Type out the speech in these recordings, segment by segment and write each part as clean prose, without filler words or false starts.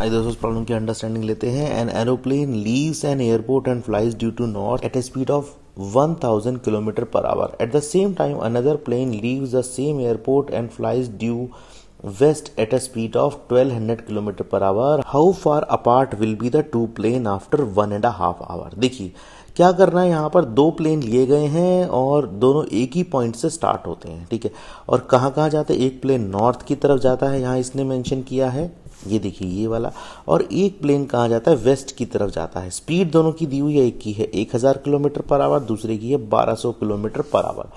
आइए दोस्तों, इस प्रॉब्लम की अंडरस्टैंडिंग लेते हैं। An aeroplane leaves an airport and flies due to north at a speed of 1000 kilometre per hour. At the same time another plane leaves the same airport and flies due west at a speed of 1200 kilometre per hour. How far apart will be the two plane after 1.5 hour. देखिए क्या करना है, यहाँ पर दो plane लिए गए हैं और दोनों एक ही पॉइंट से स्टार्ट होते हैं, ठीक है। और कहाँ कहाँ जाते हैं, एक प्लेन नॉर्थ की तरफ जाता है, यहाँ इसने मेंशन किया है, ये देखिए ये वाला। और एक प्लेन कहाँ जाता है, वेस्ट की तरफ जाता है। स्पीड दोनों की दी हुई है, एक की है 1000 किलोमीटर पर आवर, दूसरे की है 1200 किलोमीटर पर आवर।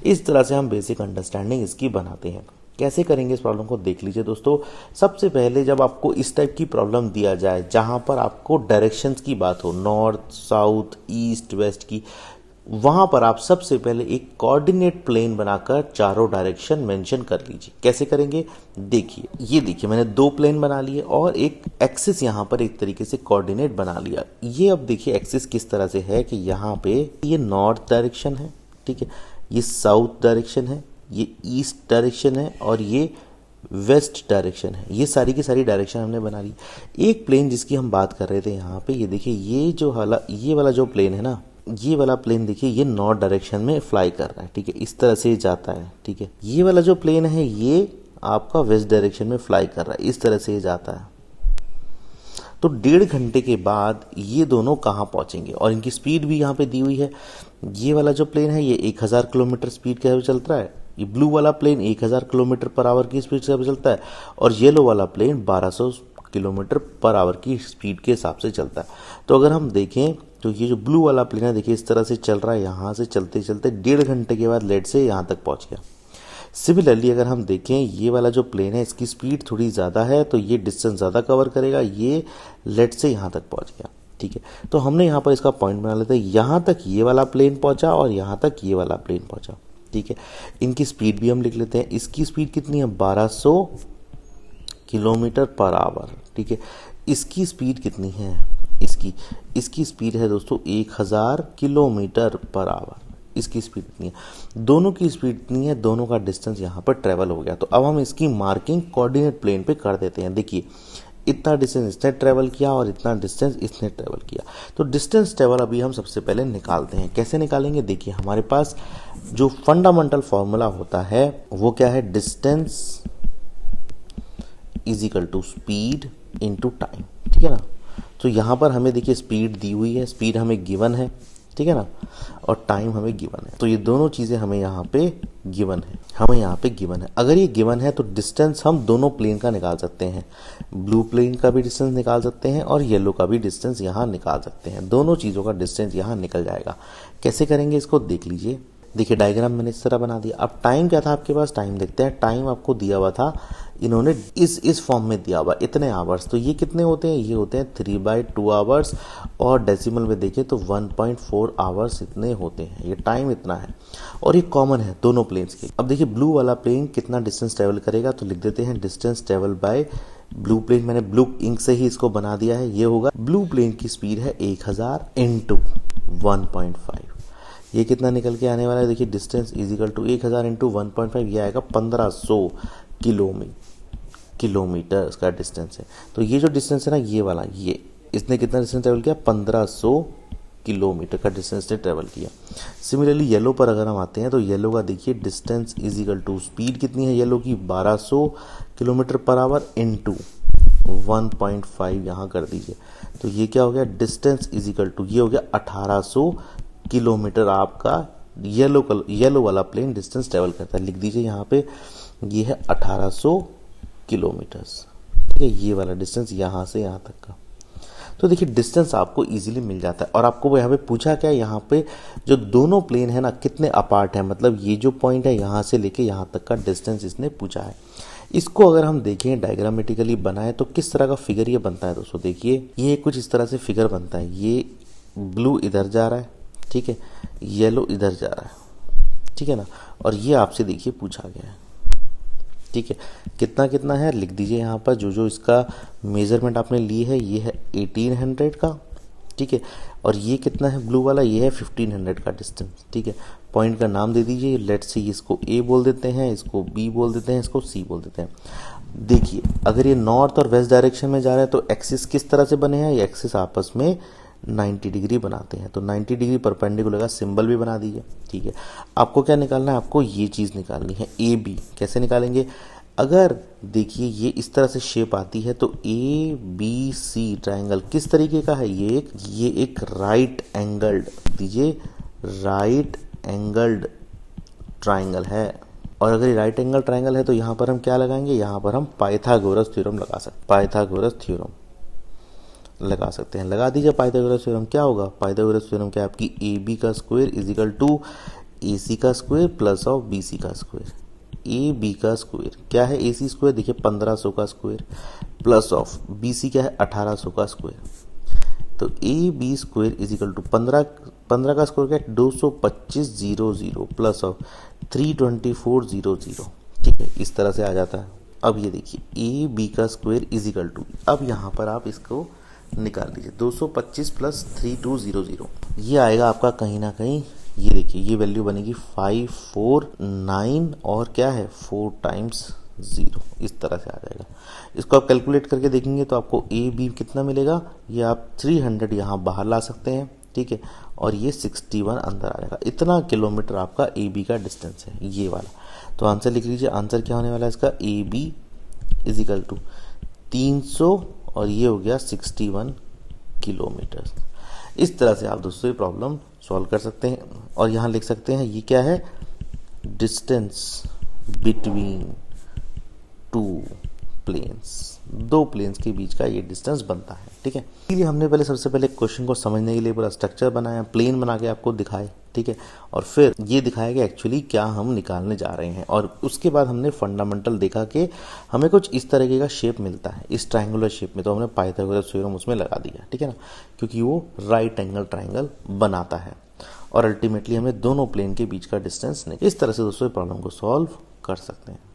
इस तरह से हम बेसिक अंडरस्टैंडिंग इसकी बनाते हैं। कैसे करेंगे इस प्रॉब्लम को देख लीजिए दोस्तों। सबसे पहले जब आपको इस टाइप की प्रॉब्लम दिया जाए जहां पर आपको डायरेक्शंस की बात हो, नॉर्थ साउथ ईस्ट वेस्ट की, वहां पर आप सबसे पहले एक कोऑर्डिनेट प्लेन बनाकर चारों डायरेक्शन मेंशन कर लीजिए। कैसे करेंगे देखिए, ये देखिए मैंने दो प्लेन बना लिए और एक एक्सिस यहाँ पर एक तरीके से कोऑर्डिनेट बना लिया। ये अब देखिए एक्सिस किस तरह से है कि यहाँ पे ये नॉर्थ डायरेक्शन है, ठीक है, ये साउथ डायरेक्शन है, ये ईस्ट डायरेक्शन है और ये वेस्ट डायरेक्शन है। ये सारी की सारी डायरेक्शन हमने बना ली। एक प्लेन जिसकी हम बात कर रहे थे यहाँ पे, ये देखिए ये वाला जो प्लेन है ना, ये वाला प्लेन देखिए ये नॉर्थ डायरेक्शन में फ्लाई कर रहा है, ठीक है, इस तरह से जाता है, ठीक है। ये वाला जो प्लेन है ये आपका वेस्ट डायरेक्शन में फ्लाई कर रहा है, इस तरह से जाता है। तो 1.5 घंटे के बाद ये दोनों कहाँ पहुंचेंगे और इनकी स्पीड भी यहाँ पे दी हुई है। ये वाला जो प्लेन है ये 1000 किलोमीटर स्पीड के चलता है, ये ब्लू वाला प्लेन 1000 किलोमीटर पर आवर की स्पीड से चलता है और येलो वाला प्लेन 1200 किलोमीटर पर आवर की स्पीड के हिसाब से चलता है। तो अगर हम देखें तो ये जो ब्लू वाला प्लेन है देखिए इस तरह से चल रहा है, यहाँ से चलते चलते 1.5 घंटे के बाद लेट से यहाँ तक पहुँच गया। सिमिलरली अगर हम देखें ये वाला जो प्लेन है इसकी स्पीड थोड़ी ज़्यादा है तो ये डिस्टेंस ज़्यादा कवर करेगा, ये लेट से यहाँ तक पहुँच गया, ठीक है। तो हमने यहाँ पर इसका पॉइंट बना लेते हैं, यहाँ तक ये वाला प्लेन पहुँचा और यहाँ तक ये वाला प्लेन पहुँचा, ठीक है। इनकी स्पीड भी हम लिख लेते हैं। इसकी स्पीड कितनी है, 1200 किलोमीटर पर आवर, ठीक है। इसकी स्पीड कितनी है, इसकी स्पीड है दोस्तों 1000 किलोमीटर पर आवर। इसकी स्पीड इतनी है, दोनों की स्पीड इतनी है, दोनों का डिस्टेंस यहाँ पर ट्रेवल हो गया। तो अब हम इसकी मार्किंग कोऑर्डिनेट प्लेन पे कर देते हैं। देखिए इतना डिस्टेंस इसने ट्रेवल किया और इतना डिस्टेंस इसने ट्रेवल किया। तो डिस्टेंस ट्रेवल अभी हम सबसे पहले निकालते हैं। कैसे निकालेंगे, देखिए हमारे पास जो फंडामेंटल फॉर्मूला होता है वो क्या है, distance is equal to speed into time, ठीक है ना। तो यहाँ पर हमें देखिए स्पीड दी हुई है, स्पीड हमें गिवन है, ठीक है ना, और टाइम हमें गिवन है। तो ये दोनों चीज़ें हमें यहाँ पे गिवन है, अगर ये गिवन है तो डिस्टेंस हम दोनों प्लेन का निकाल सकते हैं, ब्लू प्लेन का भी डिस्टेंस निकाल सकते हैं और येलो का भी डिस्टेंस यहाँ निकाल सकते हैं। दोनों चीज़ों का डिस्टेंस यहाँ निकल जाएगा। कैसे करेंगे इसको देख लीजिए। देखिए डायग्राम मैंने इस तरह बना दिया। अब टाइम क्या था आपके पास, टाइम देखते हैं। टाइम आपको दिया हुआ था, इन्होंने इस फॉर्म में दिया हुआ इतने आवर्स। तो ये कितने होते हैं, ये होते हैं 3/2 आवर्स और डेसिमल में देखें तो 1.4 आवर्स इतने होते हैं। ये टाइम इतना है और ये कॉमन है दोनों प्लेन्स के। अब देखिए ब्लू वाला प्लेन कितना डिस्टेंस ट्रेवल करेगा, तो लिख देते हैं distance travel by blue plane. मैंने ब्लू इंक से ही इसको बना दिया है। ये होगा ब्लू प्लेन की स्पीड है 1000 इंटू 1.5। ये कितना निकल के आने वाला है, देखिए distance is equal to 1000 into 1.5, ये आएगा 1500 किलोमीटर इसका डिस्टेंस है। तो ये जो डिस्टेंस है ना ये वाला, ये इसने कितना डिस्टेंस ट्रेवल किया, 1500 किलोमीटर का डिस्टेंस ने ट्रेवल किया। सिमिलरली येलो पर अगर हम आते हैं तो येलो का देखिए distance is equal to speed कितनी है येलो की, 1200 किलोमीटर पर आवर इंटू 1.5 यहाँ कर दीजिए। तो ये क्या हो गया, डिस्टेंस इज इक्वल टू ये हो गया 1800 किलोमीटर आपका येलो वाला प्लेन डिस्टेंस ट्रेवल करता है। लिख दीजिए यहाँ पे ये है 1800 किलोमीटर्स, ठीक है, ये वाला डिस्टेंस यहाँ से यहाँ तक का। तो देखिए डिस्टेंस आपको इजीली मिल जाता है। और आपको यहाँ पे पूछा क्या है, यहाँ पे जो दोनों प्लेन है ना कितने अपार्ट है, मतलब ये जो पॉइंट है यहाँ से लेके यहाँ तक का डिस्टेंस इसने पूछा है। इसको अगर हम देखें डायग्रामेटिकली बनाए तो किस तरह का फिगर ये बनता है दोस्तों, देखिए ये कुछ इस तरह से फिगर बनता है। ये ब्लू इधर जा रहा है, ठीक है, येलो इधर जा रहा है, ठीक है ना, और ये आपसे देखिए पूछा गया है, ठीक है। कितना कितना है लिख दीजिए यहाँ पर, जो इसका मेजरमेंट आपने ली है ये है 1800 का, ठीक है, और ये कितना है ब्लू वाला, ये है 1500 का डिस्टेंस, ठीक है। पॉइंट का नाम दे दीजिए, लेट्स सी इसको ए बोल देते हैं, इसको बी बोल देते हैं, इसको सी बोल देते हैं। देखिए अगर ये नॉर्थ और वेस्ट डायरेक्शन में जा रहा है तो एक्सिस किस तरह से बने हैं, ये एक्सिस आपस में 90 डिग्री बनाते हैं, तो 90 डिग्री परपेंडिकुलर का सिंबल भी बना दीजिए। ठीक है, आपको क्या निकालना है, आपको ये चीज़ निकालनी है ए बी। कैसे निकालेंगे, अगर देखिए ये इस तरह से शेप आती है तो ए बी सी ट्राइंगल किस तरीके का है, ये एक राइट एंगल्ड, दीजिए राइट एंगल्ड ट्राइंगल है। और अगर ये राइट एंगल ट्राइंगल है तो यहाँ पर हम क्या लगाएंगे, यहाँ पर हम पाइथागोरस थ्योरम लगा सकते हैं। लगा दीजिए पाइथागोरस थ्योरम। क्या होगा, पाइथागोरस थ्योरम क्या, आपकी ए बी का square is equal to A C का square plus of B C का स्क्वायर। ए बी का स्क्वायर क्या है, ए सी स्क्वायर देखिए 1500 का square plus of B C क्या है 1800 का स्क्वायर। तो A B square is equal to 15 का स्क्वायर क्या है 225,000 प्लस ऑफ 324,000। ठीक है, इस तरह से आ जाता है। अब ये देखिए ए बी का स्क्वायर इज इक्वल टू, अब यहाँ पर आप इसको निकाल लीजिए 225 प्लस 3200, ये आएगा आपका कहीं ना कहीं, ये देखिए ये वैल्यू बनेगी 549 और क्या है 4 टाइम्स 0, इस तरह से आ जाएगा। इसको आप कैलकुलेट करके देखेंगे तो आपको ए बी कितना मिलेगा, ये आप 300 यहाँ बाहर ला सकते हैं। ठीक है, और ये 61 अंदर आ जाएगा। इतना किलोमीटर आपका ए बी का डिस्टेंस है ये वाला। तो आंसर लिख लीजिए, आंसर क्या होने वाला है इसका, A B is equal to 300 और ये हो गया 61 किलोमीटर। इस तरह से आप दोस्तों ये प्रॉब्लम सॉल्व कर सकते हैं। और यहाँ लिख सकते हैं ये क्या है, डिस्टेंस बिटवीन टू प्लेन्स, दो प्लेन्स के बीच का ये डिस्टेंस बनता है। ठीक है, इसलिए हमने पहले सबसे पहले क्वेश्चन को समझने के लिए पूरा स्ट्रक्चर बनाया, प्लेन बना के आपको दिखाए। ठीक है, और फिर ये दिखाया कि एक्चुअली क्या हम निकालने जा रहे हैं, और उसके बाद हमने फंडामेंटल देखा कि हमें कुछ इस तरीके का शेप मिलता है इस ट्रायंगुलर शेप में, तो हमने पाइथागोरस थ्योरम उसमें लगा दिया। ठीक है ना, क्योंकि वो राइट एंगल ट्रायंगल बनाता है और अल्टीमेटली हमें दोनों प्लेन के बीच का डिस्टेंस नहीं। इस तरह से दोस्तों प्रॉब्लम को सॉल्व कर सकते हैं।